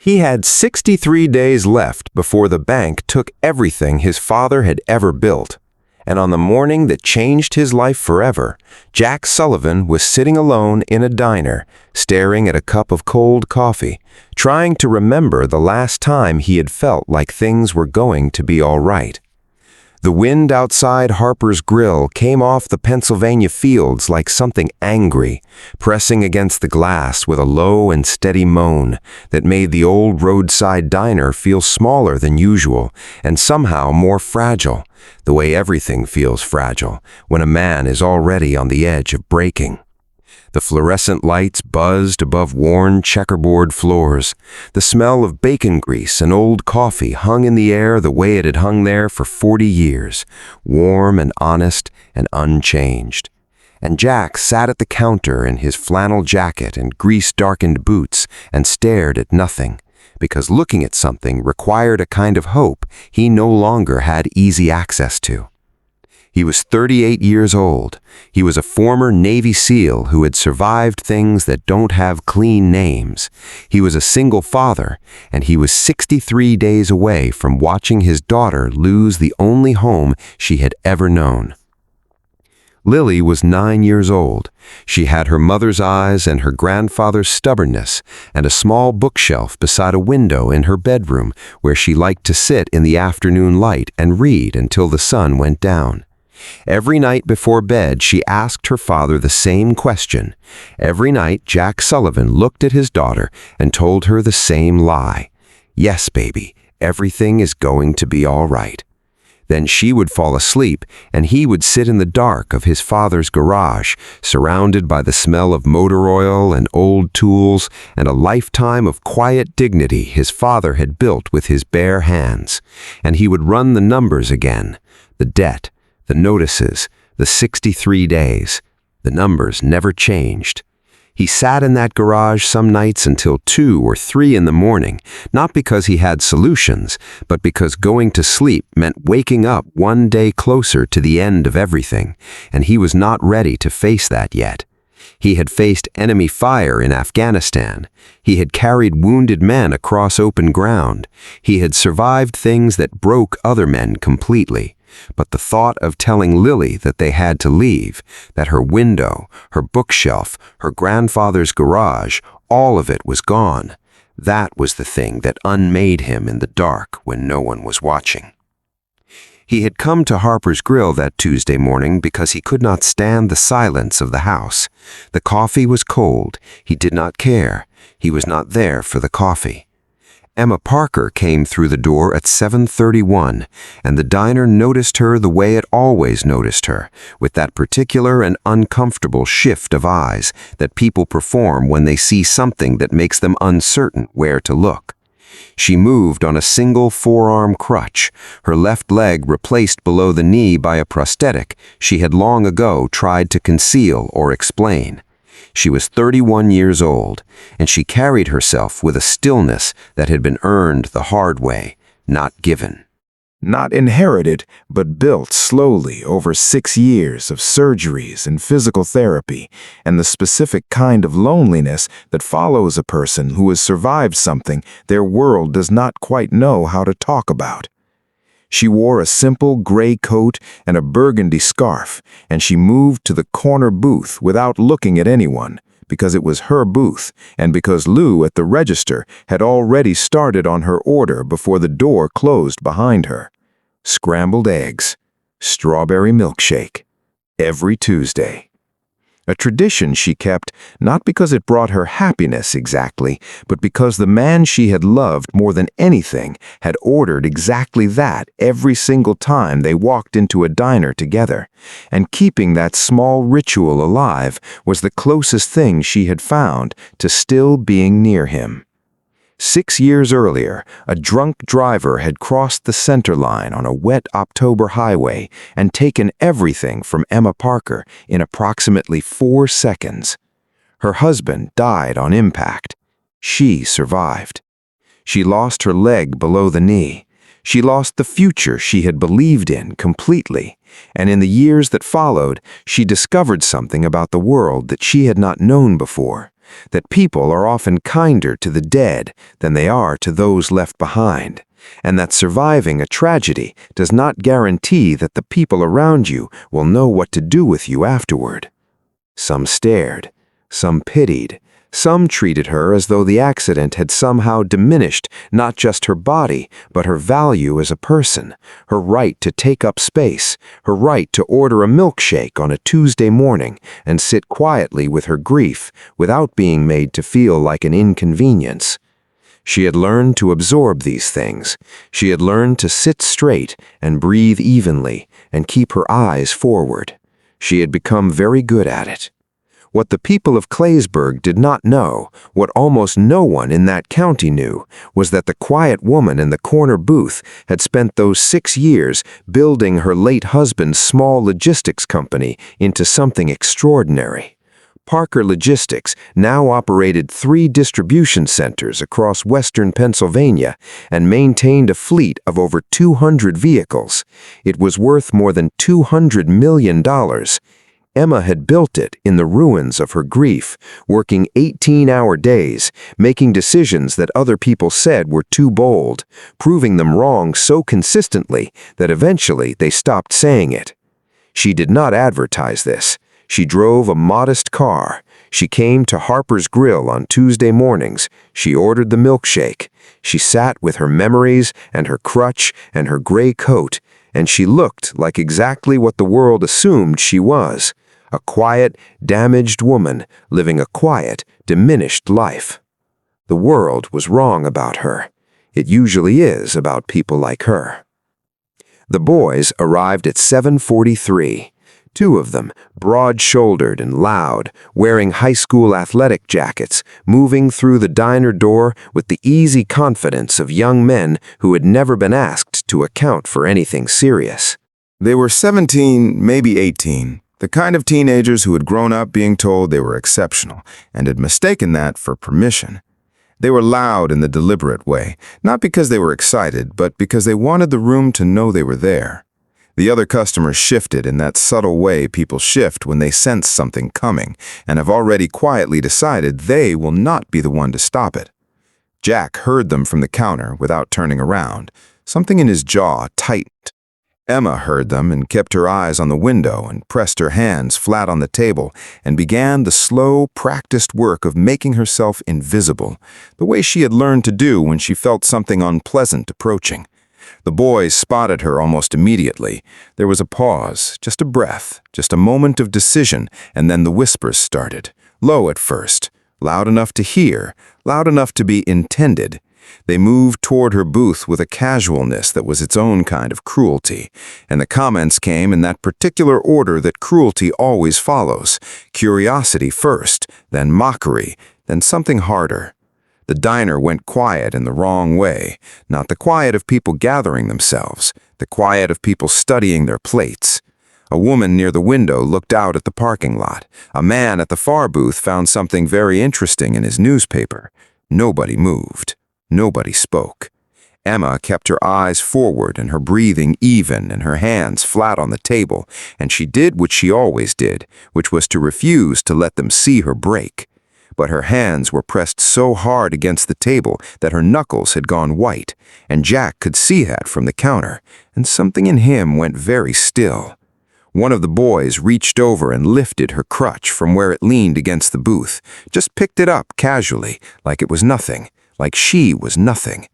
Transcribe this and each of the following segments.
He had 63 days left before the bank took everything his father had ever built. And on the morning that changed his life forever, Jack Sullivan was sitting alone in a diner, staring at a cup of cold coffee, trying to remember the last time he had felt like things were going to be all right. The wind outside Harper's Grill came off the Pennsylvania fields like something angry, pressing against the glass with a low and steady moan that made the old roadside diner feel smaller than usual and somehow more fragile, the way everything feels fragile when a man is already on the edge of breaking. The fluorescent lights buzzed above worn checkerboard floors. The smell of bacon grease and old coffee hung in the air the way it had hung there for 40 years, warm and honest and unchanged. And Jack sat at the counter in his flannel jacket and grease-darkened boots and stared at nothing, because looking at something required a kind of hope he no longer had easy access to. He was 38 years old. He was a former Navy SEAL who had survived things that don't have clean names. He was a single father, and he was 63 days away from watching his daughter lose the only home she had ever known. Lily was 9 years old. She had her mother's eyes and her grandfather's stubbornness, and a small bookshelf beside a window in her bedroom where she liked to sit in the afternoon light and read until the sun went down. Every night before bed, she asked her father the same question. Every night, Jack Sullivan looked at his daughter and told her the same lie. Yes, baby, everything is going to be all right. Then she would fall asleep, and he would sit in the dark of his father's garage, surrounded by the smell of motor oil and old tools and a lifetime of quiet dignity his father had built with his bare hands. And he would run the numbers again, the debt, the notices, the 63 days. The numbers never changed. He sat in that garage some nights until 2 or 3 in the morning, not because he had solutions, but because going to sleep meant waking up one day closer to the end of everything, and he was not ready to face that yet. He had faced enemy fire in Afghanistan. He had carried wounded men across open ground. He had survived things that broke other men completely. But the thought of telling Lily that they had to leave, that her window, her bookshelf, her grandfather's garage, all of it was gone, that was the thing that unmade him in the dark when no one was watching. He had come to Harper's Grill that Tuesday morning because he could not stand the silence of the house. The coffee was cold. He did not care. He was not there for the coffee. Emma Parker came through the door at 7:31, and the diner noticed her the way it always noticed her, with that particular and uncomfortable shift of eyes that people perform when they see something that makes them uncertain where to look. She moved on a single forearm crutch, her left leg replaced below the knee by a prosthetic she had long ago tried to conceal or explain. She was 31 years old, and she carried herself with a stillness that had been earned the hard way, not given. Not inherited, but built slowly over 6 years of surgeries and physical therapy, and the specific kind of loneliness that follows a person who has survived something their world does not quite know how to talk about. She wore a simple gray coat and a burgundy scarf, and she moved to the corner booth without looking at anyone, because it was her booth, and because Lou at the register had already started on her order before the door closed behind her. Scrambled eggs, strawberry milkshake, every Tuesday. A tradition she kept, not because it brought her happiness exactly, but because the man she had loved more than anything had ordered exactly that every single time they walked into a diner together, and keeping that small ritual alive was the closest thing she had found to still being near him. 6 years earlier, a drunk driver had crossed the center line on a wet October highway and taken everything from Emma Parker in approximately 4 seconds. Her husband died on impact. She survived. She lost her leg below the knee. She lost the future she had believed in completely, and in the years that followed, she discovered something about the world that she had not known before. that people are often kinder to the dead than they are to those left behind, and that surviving a tragedy does not guarantee that the people around you will know what to do with you afterward. Some stared, some pitied, some treated her as though the accident had somehow diminished not just her body, but her value as a person, her right to take up space, her right to order a milkshake on a Tuesday morning and sit quietly with her grief without being made to feel like an inconvenience. She had learned to absorb these things. She had learned to sit straight and breathe evenly and keep her eyes forward. She had become very good at it. What the people of Claysburg did not know, what almost no one in that county knew, was that the quiet woman in the corner booth had spent those 6 years building her late husband's small logistics company into something extraordinary. Parker Logistics now operated 3 distribution centers across western Pennsylvania and maintained a fleet of over 200 vehicles. It was worth more than $200 million. Emma had built it in the ruins of her grief, working 18-hour days, making decisions that other people said were too bold, proving them wrong so consistently that eventually they stopped saying it. She did not advertise this. She drove a modest car. She came to Harper's Grill on Tuesday mornings. She ordered the milkshake. She sat with her memories and her crutch and her gray coat, and she looked like exactly what the world assumed she was. A quiet, damaged woman living a quiet, diminished life. The world was wrong about her. It usually is about people like her. The boys arrived at 7:43. 2 of them, broad-shouldered and loud, wearing high school athletic jackets, moving through the diner door with the easy confidence of young men who had never been asked to account for anything serious. They were 17, maybe 18. The kind of teenagers who had grown up being told they were exceptional and had mistaken that for permission. They were loud in the deliberate way, not because they were excited, but because they wanted the room to know they were there. The other customers shifted in that subtle way people shift when they sense something coming and have already quietly decided they will not be the one to stop it. Jack heard them from the counter without turning around. Something in his jaw tightened. Emma heard them and kept her eyes on the window and pressed her hands flat on the table and began the slow, practiced work of making herself invisible, the way she had learned to do when she felt something unpleasant approaching. The boys spotted her almost immediately. There was a pause, just a breath, just a moment of decision, and then the whispers started, low at first, loud enough to hear, loud enough to be intended. They moved toward her booth with a casualness that was its own kind of cruelty, and the comments came in that particular order that cruelty always follows: curiosity first, then mockery, then something harder. The diner went quiet in the wrong way, not the quiet of people gathering themselves, the quiet of people studying their plates. A woman near the window looked out at the parking lot. A man at the far booth found something very interesting in his newspaper. Nobody moved. Nobody spoke. Emma kept her eyes forward and her breathing even and her hands flat on the table, and she did what she always did, which was to refuse to let them see her break. But her hands were pressed so hard against the table that her knuckles had gone white, and Jack could see that from the counter, and something in him went very still. One of the boys reached over and lifted her crutch from where it leaned against the booth, just picked it up casually, like it was nothing, like she was nothing.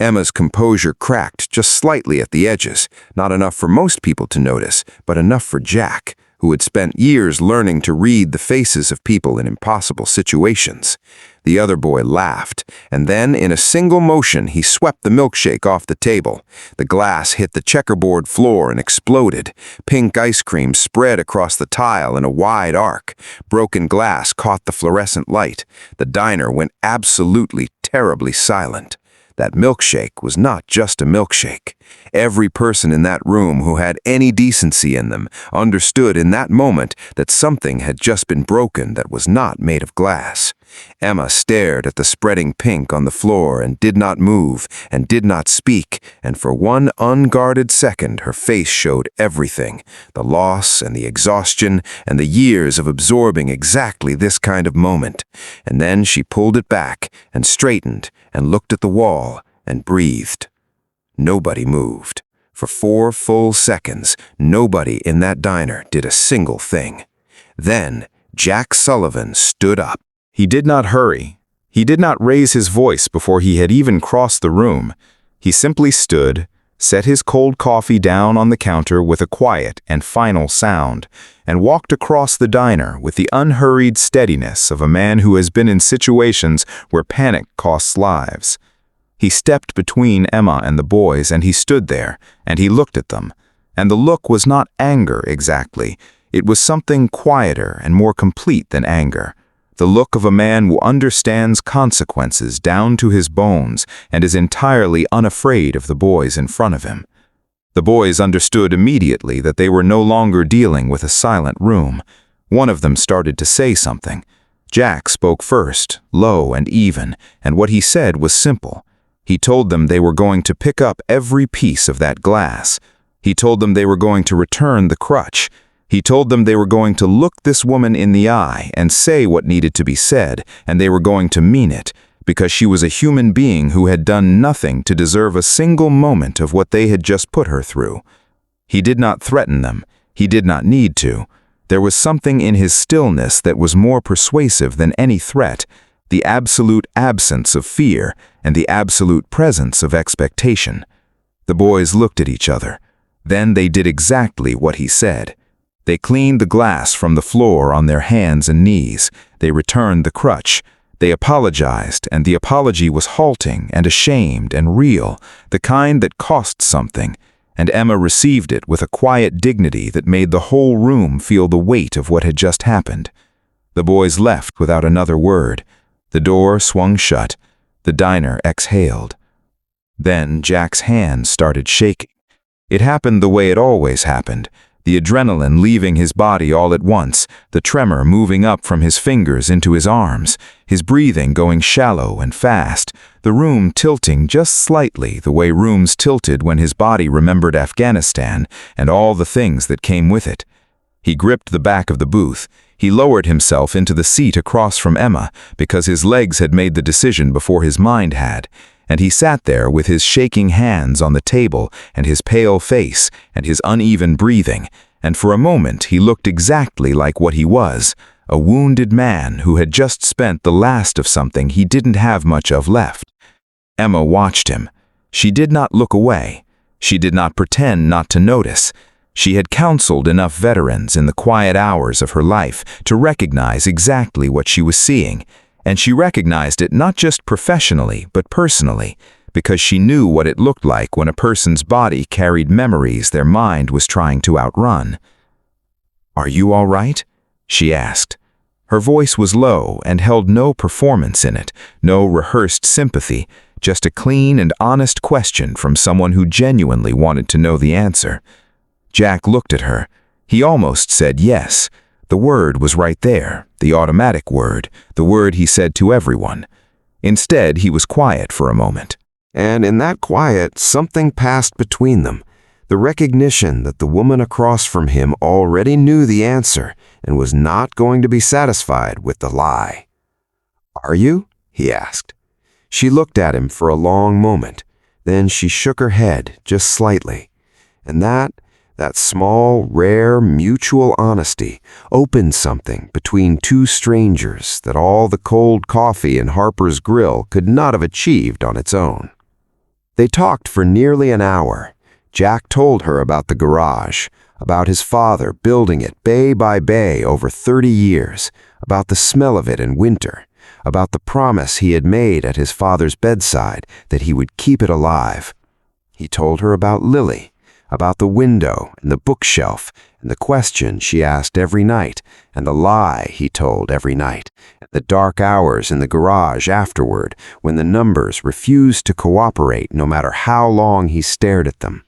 Emma's composure cracked just slightly at the edges, not enough for most people to notice, but enough for Jack, who had spent years learning to read the faces of people in impossible situations. The other boy laughed, and then in a single motion he swept the milkshake off the table. The glass hit the checkerboard floor and exploded. Pink ice cream spread across the tile in a wide arc. Broken glass caught the fluorescent light. The diner went absolutely terribly silent. That milkshake was not just a milkshake. Every person in that room who had any decency in them understood in that moment that something had just been broken that was not made of glass. Emma stared at the spreading pink on the floor and did not move and did not speak, and for one unguarded second her face showed everything, the loss and the exhaustion and the years of absorbing exactly this kind of moment. And then she pulled it back and straightened and looked at the wall and breathed. Nobody moved. For 4 full seconds, nobody in that diner did a single thing. Then Jack Sullivan stood up. He did not hurry. He did not raise his voice before he had even crossed the room. He simply stood, set his cold coffee down on the counter with a quiet and final sound, and walked across the diner with the unhurried steadiness of a man who has been in situations where panic costs lives. He stepped between Emma and the boys, and he stood there, and he looked at them. And the look was not anger exactly. It was something quieter and more complete than anger. The look of a man who understands consequences down to his bones and is entirely unafraid of the boys in front of him. The boys understood immediately that they were no longer dealing with a silent room. One of them started to say something. Jack spoke first, low and even, and what he said was simple. He told them they were going to pick up every piece of that glass. He told them they were going to return the crutch. He told them they were going to look this woman in the eye and say what needed to be said, and they were going to mean it, because she was a human being who had done nothing to deserve a single moment of what they had just put her through. He did not threaten them. He did not need to. There was something in his stillness that was more persuasive than any threat, the absolute absence of fear and the absolute presence of expectation. The boys looked at each other. Then they did exactly what he said. They cleaned the glass from the floor on their hands and knees. They returned the crutch. They apologized, and the apology was halting and ashamed and real, the kind that cost something, and Emma received it with a quiet dignity that made the whole room feel the weight of what had just happened. The boys left without another word. The door swung shut. The diner exhaled. Then Jack's hand started shaking. It happened the way it always happened, the adrenaline leaving his body all at once, the tremor moving up from his fingers into his arms, his breathing going shallow and fast, the room tilting just slightly the way rooms tilted when his body remembered Afghanistan and all the things that came with it. He gripped the back of the booth. He lowered himself into the seat across from Emma because his legs had made the decision before his mind had, and he sat there with his shaking hands on the table and his pale face and his uneven breathing, and for a moment he looked exactly like what he was, a wounded man who had just spent the last of something he didn't have much of left. Emma watched him. She did not look away. She did not pretend not to notice. She had counseled enough veterans in the quiet hours of her life to recognize exactly what she was seeing, and she recognized it not just professionally but personally, because she knew what it looked like when a person's body carried memories their mind was trying to outrun. "Are you all right?" she asked. Her voice was low and held no performance in it, no rehearsed sympathy, just a clean and honest question from someone who genuinely wanted to know the answer. Jack looked at her. He almost said yes. The word was right there, the automatic word, the word he said to everyone. Instead, he was quiet for a moment. And in that quiet, something passed between them, the recognition that the woman across from him already knew the answer and was not going to be satisfied with the lie. "Are you?" he asked. She looked at him for a long moment. Then she shook her head just slightly. And that small, rare, mutual honesty opened something between two strangers that all the cold coffee in Harper's Grill could not have achieved on its own. They talked for nearly an hour. Jack told her about the garage, about his father building it bay by bay over 30 years, about the smell of it in winter, about the promise he had made at his father's bedside that he would keep it alive. He told her about Lily, about the window and the bookshelf and the question she asked every night and the lie he told every night, and the dark hours in the garage afterward when the numbers refused to cooperate no matter how long he stared at them.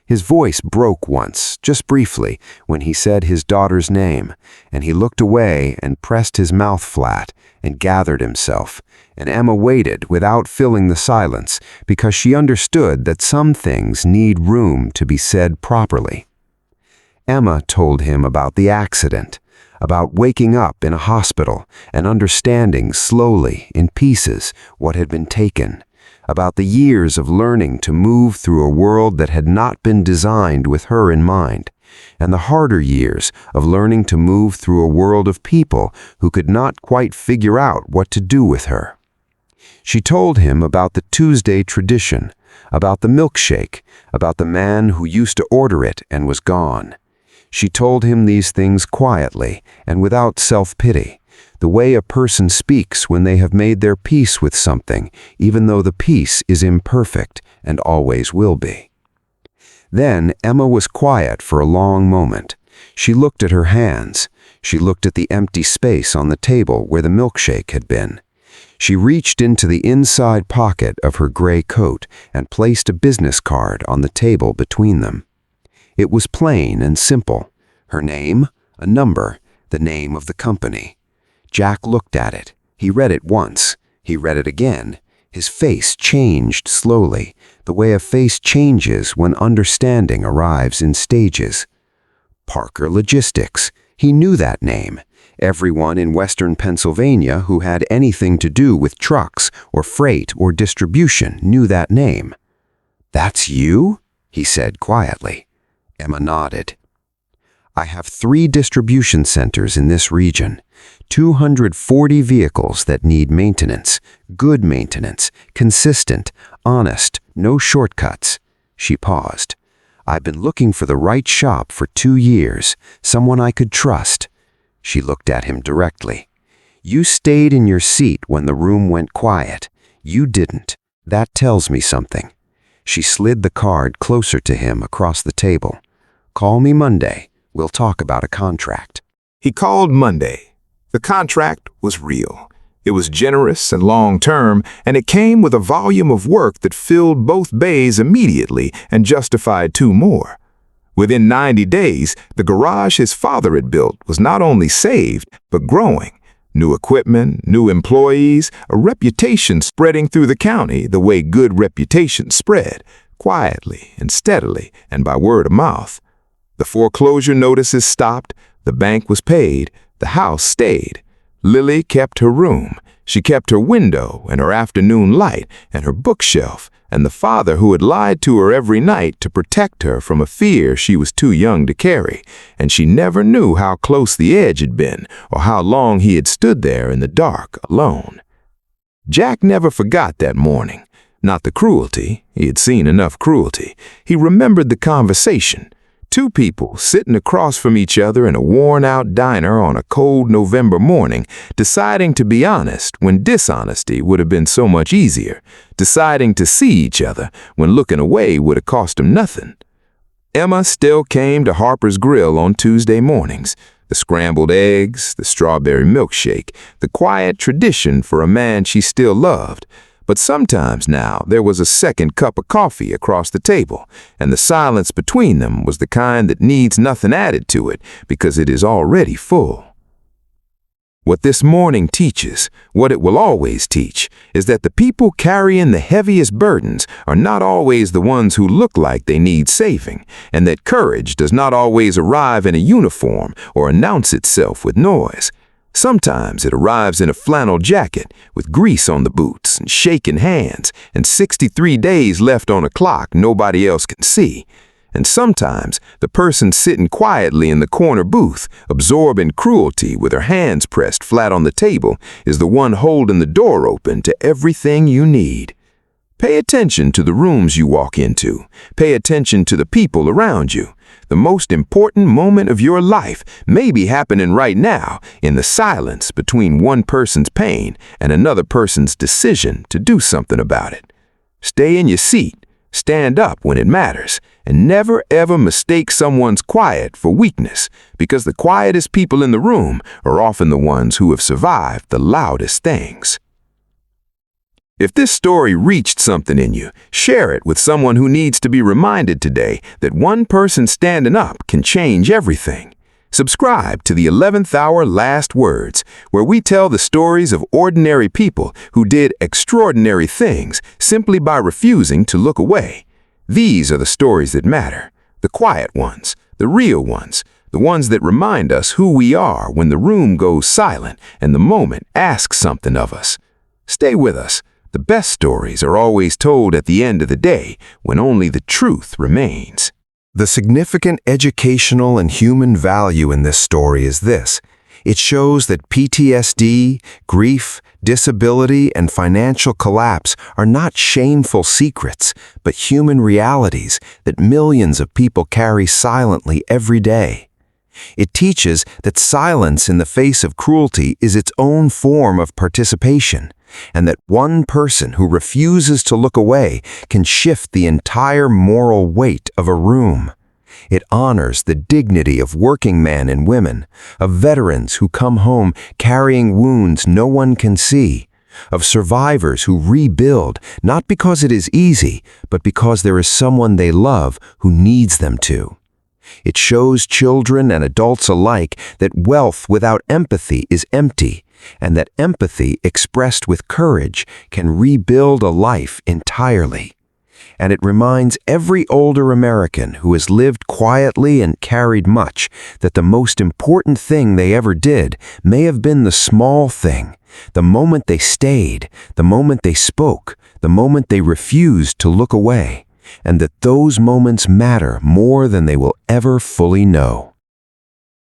His voice broke once, just briefly, when he said his daughter's name, and he looked away and pressed his mouth flat, and gathered himself, and Emma waited without filling the silence because she understood that some things need room to be said properly. Emma told him about the accident, about waking up in a hospital and understanding slowly, in pieces, what had been taken, about the years of learning to move through a world that had not been designed with her in mind, and the harder years of learning to move through a world of people who could not quite figure out what to do with her. She told him about the Tuesday tradition, about the milkshake, about the man who used to order it and was gone. She told him these things quietly and without self-pity, the way a person speaks when they have made their peace with something, even though the peace is imperfect and always will be. Then Emma was quiet for a long moment. She looked at her hands. She looked at the empty space on the table where the milkshake had been. She reached into the inside pocket of her gray coat and placed a business card on the table between them. It was plain and simple. Her name, a number, the name of the company. Jack looked at it. He read it once. He read it again. His face changed slowly, the way a face changes when understanding arrives in stages. Parker Logistics. He knew that name. Everyone in Western Pennsylvania who had anything to do with trucks or freight or distribution knew that name. "That's you?" he said quietly. Emma nodded. "I have 3 distribution centers in this region. 240 vehicles that need maintenance, good maintenance, consistent, honest, no shortcuts." She paused. "I've been looking for the right shop for 2 years, someone I could trust." She looked at him directly. "You stayed in your seat when the room went quiet. You didn't. That tells me something." She slid the card closer to him across the table. "Call me Monday. We'll talk about a contract." He called Monday. The contract was real. It was generous and long-term, and it came with a volume of work that filled both bays immediately and justified 2 more. Within 90 days, the garage his father had built was not only saved, but growing. New equipment, new employees, a reputation spreading through the county the way good reputations spread, quietly and steadily and by word of mouth. The foreclosure notices stopped, the bank was paid, the house stayed. Lily kept her room. She kept her window and her afternoon light and her bookshelf and the father who had lied to her every night to protect her from a fear she was too young to carry, and she never knew how close the edge had been or how long he had stood there in the dark alone. Jack never forgot that morning. Not the cruelty. He had seen enough cruelty. He remembered the conversation. 2 people sitting across from each other in a worn-out diner on a cold November morning, deciding to be honest when dishonesty would have been so much easier, deciding to see each other when looking away would have cost them nothing. Emma still came to Harper's Grill on Tuesday mornings. The scrambled eggs, the strawberry milkshake, the quiet tradition for a man she still loved. But sometimes now there was a second cup of coffee across the table, and the silence between them was the kind that needs nothing added to it because it is already full. What this morning teaches, what it will always teach, is that the people carrying the heaviest burdens are not always the ones who look like they need saving, and that courage does not always arrive in a uniform or announce itself with noise. Sometimes it arrives in a flannel jacket with grease on the boots and shaking hands and 63 days left on a clock nobody else can see. And sometimes the person sitting quietly in the corner booth, absorbing cruelty with her hands pressed flat on the table, is the one holding the door open to everything you need. Pay attention to the rooms you walk into. Pay attention to the people around you. The most important moment of your life may be happening right now in the silence between one person's pain and another person's decision to do something about it. Stay in your seat, stand up when it matters, and never ever mistake someone's quiet for weakness, because the quietest people in the room are often the ones who have survived the loudest things. If this story reached something in you, share it with someone who needs to be reminded today that one person standing up can change everything. Subscribe to the 11th Hour Last Words, where we tell the stories of ordinary people who did extraordinary things simply by refusing to look away. These are the stories that matter, the quiet ones, the real ones, the ones that remind us who we are when the room goes silent and the moment asks something of us. Stay with us. The best stories are always told at the end of the day, when only the truth remains. The significant educational and human value in this story is this. It shows that PTSD, grief, disability, and financial collapse are not shameful secrets, but human realities that millions of people carry silently every day. It teaches that silence in the face of cruelty is its own form of participation, and that one person who refuses to look away can shift the entire moral weight of a room. It honors the dignity of working men and women, of veterans who come home carrying wounds no one can see, of survivors who rebuild not because it is easy, but because there is someone they love who needs them to. It shows children and adults alike that wealth without empathy is empty, and that empathy expressed with courage can rebuild a life entirely. And it reminds every older American who has lived quietly and carried much that the most important thing they ever did may have been the small thing, the moment they stayed, the moment they spoke, the moment they refused to look away, and that those moments matter more than they will ever fully know.